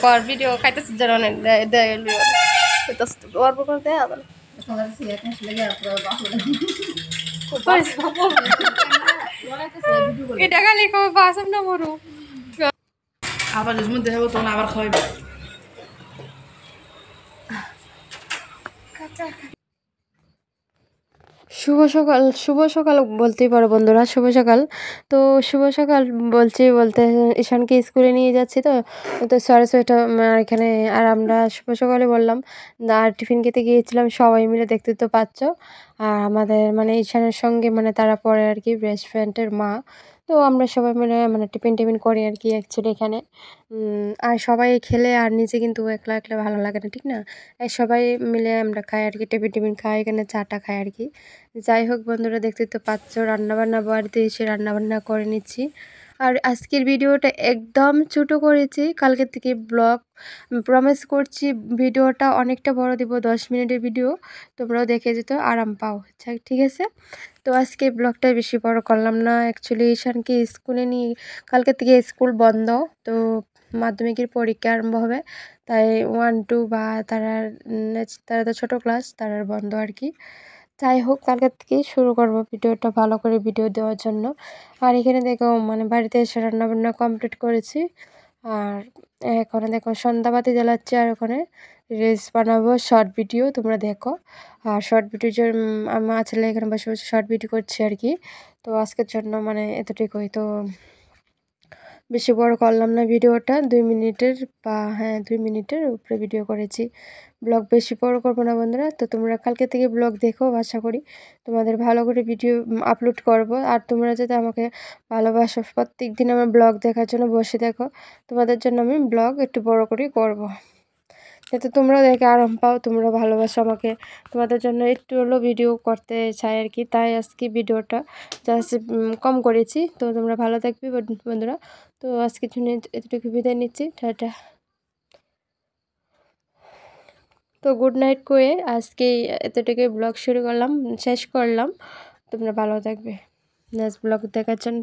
কর ভিডিও খাইতেছিস যেন অনেক দেয় গর্ব করে দেয় আবার এটা খালি বাসম না মরু আবার যখন দেখাবো তখন আবার খাওয়াইবে। শুভ সকাল বলতেই পারো বন্ধুরা, শুভ সকাল। তো শুভ সকাল বলতে ঈশানকে স্কুলে নিয়ে যাচ্ছি, তো তো সরস্বতী এখানে আর আমরা শুভ সকালে বললাম। আর টিফিন খেতে গিয়েছিলাম সবাই মিলে, দেখতে তো পাচ্ছ। আর আমাদের মানে ঈশানের সঙ্গে মানে তারা পড়ে আর কি, বেস্ট ফ্রেন্ডের মা। তো আমরা সবাই মিলে মানে টিফিন করি আর কি অ্যাকচুয়ালি এখানে। আর সবাই খেলে আর নিজে কিন্তু একলা একলা ভালো লাগে না, ঠিক না? সবাই মিলে আমরা খাই আর কি, টিফিন খাই, এখানে চাটা খাই আর কি। যাই হোক বন্ধুরা, দেখতে তো পাচ্ছ রান্নাবান্না বাড়িতে এসে রান্নাবান্না করে নিচ্ছি। আর আজকের ভিডিওটা একদম ছোটো করেছি, কালকের থেকে ব্লগ প্রমিস করছি ভিডিওটা অনেকটা বড় দিব, 10 মিনিটের ভিডিও, তোমরাও দেখে যেত আরাম পাও। আচ্ছা ঠিক আছে, তো আজকে ব্লগটা বেশি বড় করলাম না। অ্যাকচুয়ালি ঈশানকে স্কুলে নিয়ে কালকে থেকে স্কুল বন্ধ, তো মাধ্যমিকের পরীক্ষা আরম্ভ হবে, তাই 1 2 বা তারা তো ছোটো ক্লাস, তারা বন্ধ আর কি। যাই হোক, কালকের থেকেই শুরু করব ভিডিওটা ভালো করে ভিডিও দেওয়ার জন্য। আর এখানে দেখো মানে বাড়িতে এসে রান্নাবান্না কমপ্লিট করেছি। আর এখানে দেখো সন্ধ্যাবাতি জ্বালাচ্ছি, আর ওখানে রিলস বানাবো, শর্ট ভিডিও, তোমরা দেখো। আর শর্ট ভিডিও মা ছেলে এখানে বসে বসে শর্ট ভিডিও করছি আর কি। তো আজকের জন্য মানে এতটুকুই, তো বেশি বড় করলাম না ভিডিওটা, 2 মিনিটের বা হ্যাঁ 2 মিনিটের উপরে ভিডিও করেছি। ব্লগ বেশি বড় করবো না বন্ধুরা। তো তোমরা কালকে থেকে ব্লগ দেখো, আশা করি তোমাদের ভালো করে ভিডিও আপলোড করব। আর তোমরা যাতে আমাকে ভালোবাসো, প্রত্যেক দিন আমার ব্লগ দেখার জন্য বসে দেখো, তোমাদের জন্য আমি ব্লগ একটু বড় করেই করব, যাতে তোমরা দেখে আরাম পাও, তোমরা ভালোবাসো আমাকে, তোমাদের জন্য একটু হলেও ভিডিও করতে চাই আর কি। তাই আজকে ভিডিওটা জাস্ট কম করেছি। তো তোমরা ভালো থাকবে বন্ধুরা। তো আজকের জন্য এতটুকু বিদায় নিচ্ছি, টাটা। তো গুড নাইট করে আজকে এতটুকুই ব্লগ শুরু করলাম, শেষ করলাম। তোমরা ভালো থাকবে, নেক্সট ব্লগ দেখার জন্য।